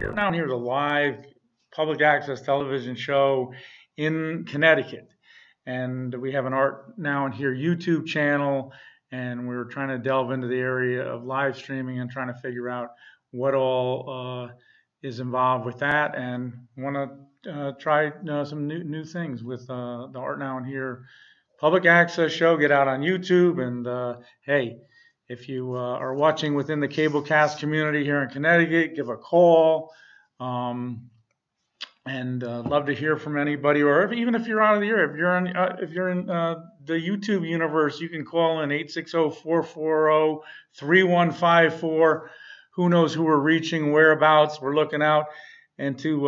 here. Now here's a live public access television show in Connecticut. And we have an Art Now and Here YouTube channel, and we're trying to delve into the area of live streaming and trying to figure out what all is involved with that, and want to try some new things with the Art Now and Here public access show. Get out on YouTube, and hey, if you are watching within the cablecast community here in Connecticut, give a call. And love to hear from anybody, or even if you're out of the area, if you're in the YouTube universe, you can call in 860-440-3154. Who knows who we're reaching, whereabouts. We're looking out into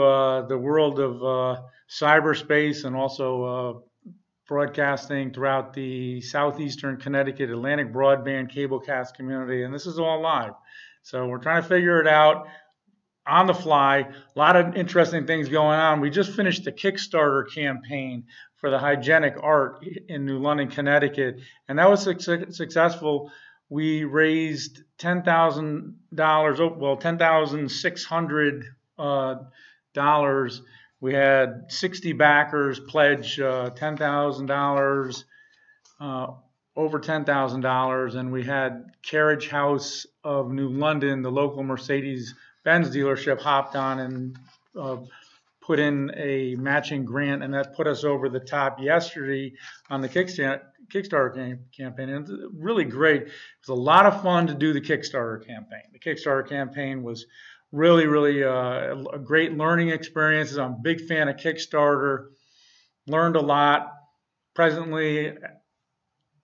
the world of cyberspace, and also broadcasting throughout the Southeastern Connecticut Atlantic broadband cablecast community, and this is all live. So we're trying to figure it out on the fly. A lot of interesting things going on. We just finished the Kickstarter campaign for the hygienic art in New London, Connecticut, and that was successful. We raised $10,000, well, $10,600. We had 60 backers pledge $10,000, over $10,000, and we had Carriage House of New London, the local Mercedes-Benz dealership, hopped on and put in a matching grant, and that put us over the top yesterday on the Kickstarter campaign. And it's really great. It was a lot of fun to do the Kickstarter campaign. The Kickstarter campaign was really a great learning experience. I'm a big fan of Kickstarter. Learned a lot. Presently,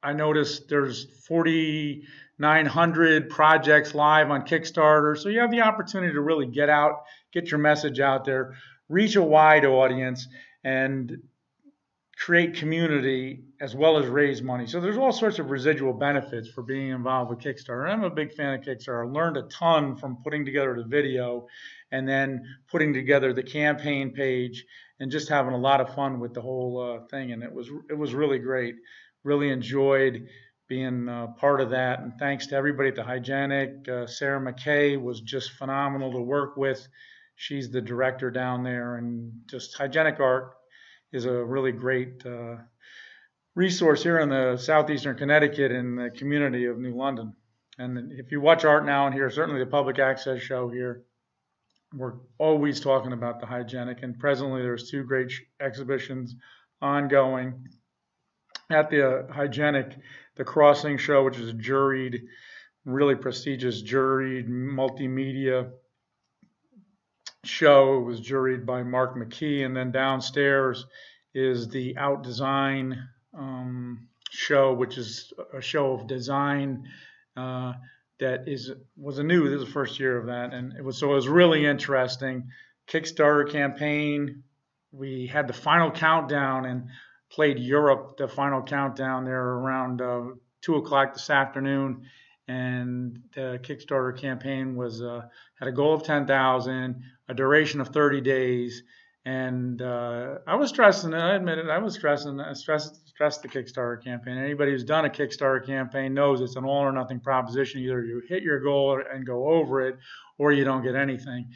I noticed there's 4,900 projects live on Kickstarter. So you have the opportunity to really get out, get your message out there, reach a wide audience, and create community as well as raise money. So there's all sorts of residual benefits for being involved with Kickstarter. I'm a big fan of Kickstarter. I learned a ton from putting together the video and then putting together the campaign page, and just having a lot of fun with the whole thing. And it was really great. Really enjoyed being part of that. And thanks to everybody at the Hygienic. Sarah McKay was just phenomenal to work with. She's the director down there, and just hygienic art is a really great resource here in the Southeastern Connecticut and the community of New London. And if you watch Art Now and Here, certainly the public access show here, we're always talking about the hygienic. And presently there's two great exhibitions ongoing at the hygienic. The Crossing show, which is a juried, really prestigious juried multimedia show. It was juried by Mark McKee. And then downstairs is the Out Design show, which is a show of design that was new. This is the first year of that, and it was really interesting. Kickstarter campaign. We had the final countdown and played Europe, the final countdown there around 2 o'clock this afternoon. And the Kickstarter campaign was had a goal of 10,000, a duration of 30 days, and I was stressing. I admit it. I was stressing. I stressed the Kickstarter campaign. Anybody who's done a Kickstarter campaign knows it's an all or nothing proposition. Either you hit your goal and go over it, or you don't get anything.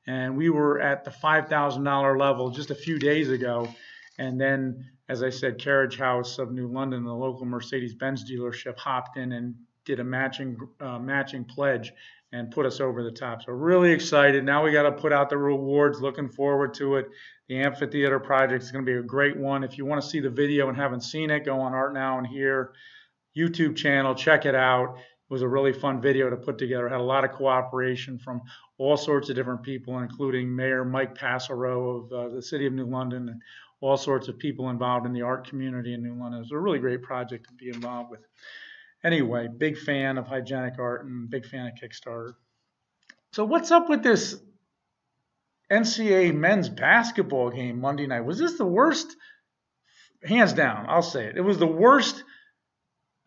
And we were at the $5,000 level just a few days ago, and then, as I said, Carriage House of New London, the local Mercedes-Benz dealership, hopped in and did a matching pledge and put us over the top. So really excited. Now we got to put out the rewards. Looking forward to it. The amphitheater project is going to be a great one. If you want to see the video and haven't seen it, go on Art Now and Here YouTube channel. Check it out. It was a really fun video to put together. Had a lot of cooperation from all sorts of different people, including Mayor Mike Passero of the city of New London, and all sorts of people involved in the art community in New London. It was a really great project to be involved with. Anyway, big fan of hygienic art and big fan of Kickstarter. So what's up with this NCAA men's basketball game Monday night? Was this the worst? Hands down, I'll say it. It was the worst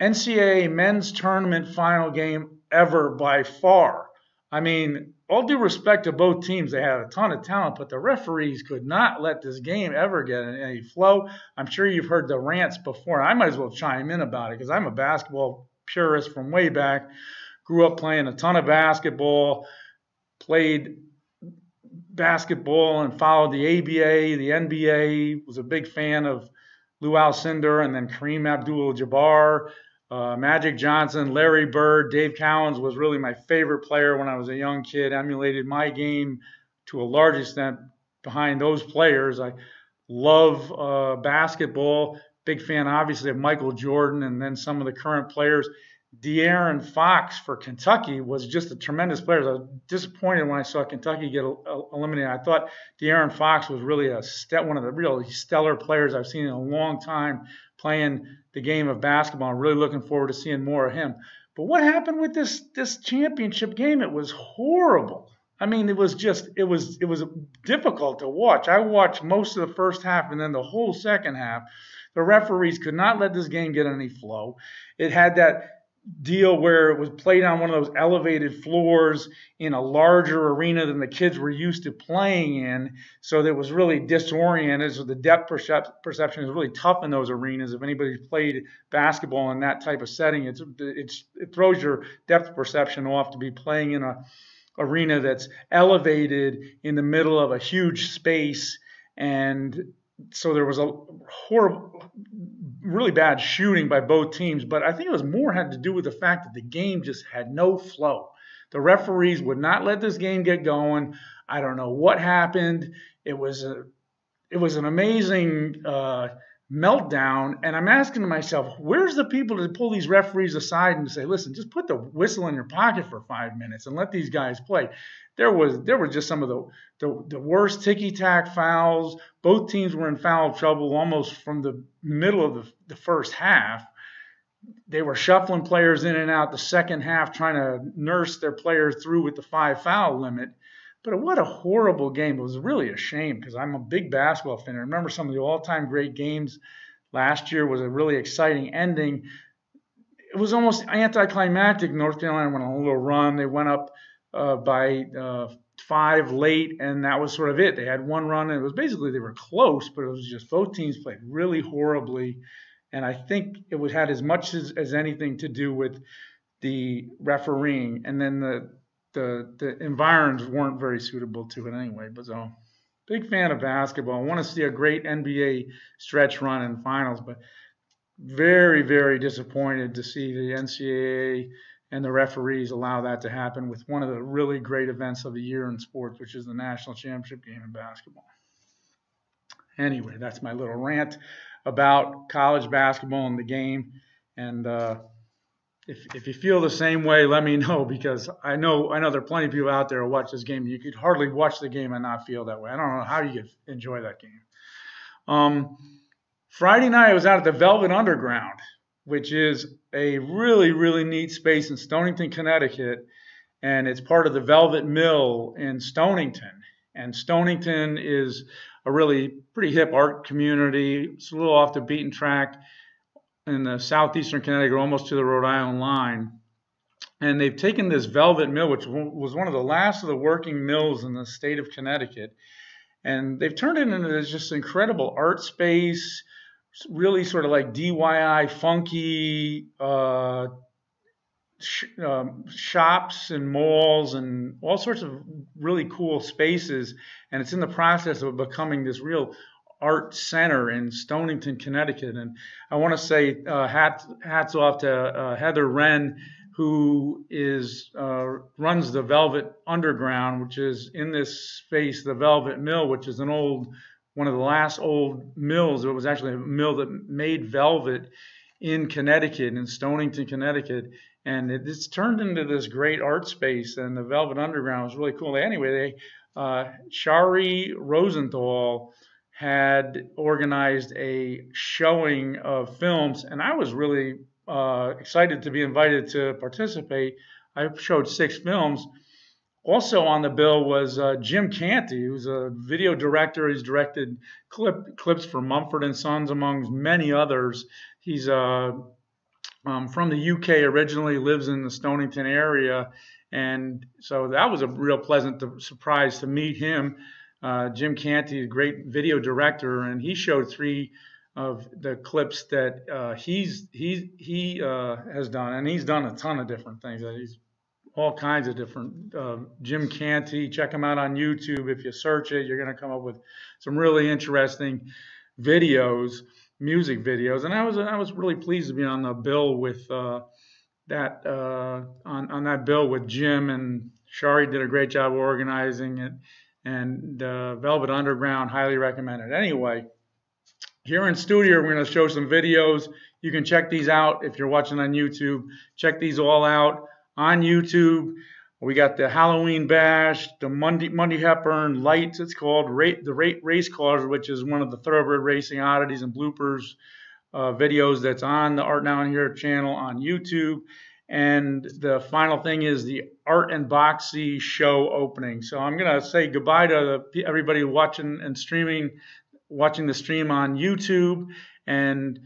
NCAA men's tournament final game ever by far. I mean, all due respect to both teams, they had a ton of talent, but the referees could not let this game ever get in any flow. I'm sure you've heard the rants before. I might as well chime in about it because I'm a basketball purist from way back. Grew up playing a ton of basketball, played basketball and followed the ABA, the NBA, was a big fan of Lou Alcindor and then Kareem Abdul-Jabbar, Magic Johnson, Larry Bird, Dave Cowens was really my favorite player when I was a young kid, emulated my game to a large extent behind those players. I love basketball, big fan obviously of Michael Jordan and then some of the current players. De'Aaron Fox for Kentucky was just a tremendous player. I was disappointed when I saw Kentucky get eliminated. I thought De'Aaron Fox was really one of the really stellar players I've seen in a long time playing the game of basketball. I'm really looking forward to seeing more of him. But what happened with this championship game? It was horrible. I mean, it was difficult to watch. I watched most of the first half and then the whole second half. The referees could not let this game get any flow. It had that deal where it was played on one of those elevated floors in a larger arena than the kids were used to playing in, so that it was really disoriented. So the depth perception is really tough in those arenas. If anybody's played basketball in that type of setting, it throws your depth perception off to be playing in a arena that's elevated in the middle of a huge space. And so there was a horrible, really bad shooting by both teams, but I think it was more had to do with the fact that the game just had no flow. The referees would not let this game get going. I don't know what happened. It was an amazing meltdown, and I'm asking myself, where's the people to pull these referees aside and say, listen, just put the whistle in your pocket for 5 minutes and let these guys play. There were just some of the worst ticky-tack fouls. Both teams were in foul trouble almost from the middle of the first half. They were shuffling players in and out the second half, trying to nurse their players through with the 5-foul limit. But what a horrible game. It was really a shame because I'm a big basketball fan. I remember some of the all-time great games. Last year was a really exciting ending. It was almost anticlimactic. North Carolina went on a little run. They went up by 5 late, and that was sort of it. They had one run, and it was basically they were close, but it was just both teams played really horribly. And I think it had as much as anything to do with the refereeing. And then the environs weren't very suitable to it anyway. But so, big fan of basketball. I want to see a great NBA stretch run in finals, but very, very disappointed to see the NCAA and the referees allow that to happen with one of the really great events of the year in sports, which is the national championship game in basketball. Anyway, that's my little rant about college basketball and the game. And if you feel the same way, let me know, because I know there are plenty of people out there who watch this game. You could hardly watch the game and not feel that way. I don't know how you could enjoy that game. Friday night, I was out at the Velvet Underground, which is a really, really neat space in Stonington, Connecticut. And it's part of the Velvet Mill in Stonington. And Stonington is a really pretty hip art community. It's a little off the beaten track in the southeastern Connecticut, almost to the Rhode Island line. And they've taken this Velvet Mill, which was one of the last of the working mills in the state of Connecticut, and they've turned it into this just incredible art space, really sort of like DIY funky shops and malls and all sorts of really cool spaces. And it's in the process of becoming this real art center in Stonington, Connecticut. And I want to say hats off to Heather Wren, who runs the Velvet Underground, which is in this space, the Velvet Mill, which is one of the last old mills. It was actually a mill that made velvet in Connecticut, in Stonington, Connecticut. And it's turned into this great art space, and the Velvet Underground was really cool. Anyway, Shari Rosenthal had organized a showing of films, and I was really excited to be invited to participate. I showed 6 films. Also on the bill was Jim Canty, who's a video director. He's directed clips for Mumford & Sons, among many others. He's from the UK originally, lives in the Stonington area, and so that was a real pleasant surprise to meet him. Jim Canty, a great video director, and he showed 3 of the clips that he has done, and he's done a ton of different things. He's all kinds of different, Jim Canty, check him out on YouTube. If you search it, you're going to come up with some really interesting videos, music videos. And I was really pleased to be on the bill with on that bill with Jim, and Shari did a great job organizing it, and Velvet Underground, highly recommended. Anyway, here in studio, we're going to show some videos. You can check these out if you're watching on YouTube. Check these all out on YouTube. We got the Halloween Bash, the Monday Hepburn Lights, it's called, the race cars, which is one of the Thoroughbred Racing oddities and bloopers videos that's on the Art Now and Here channel on YouTube. And the final thing is the Art and Boxy show opening. So I'm going to say goodbye to everybody watching and watching the stream on YouTube, and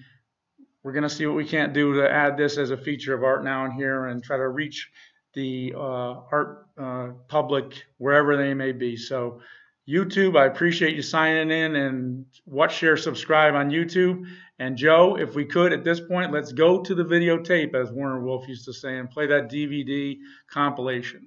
we're going to see what we can't do to add this as a feature of Art Now and Here and try to reach the art public wherever they may be. So YouTube, I appreciate you signing in, and watch, share, subscribe on YouTube. And Joe, if we could at this point, let's go to the videotape, as Warner Wolf used to say, and play that DVD compilation.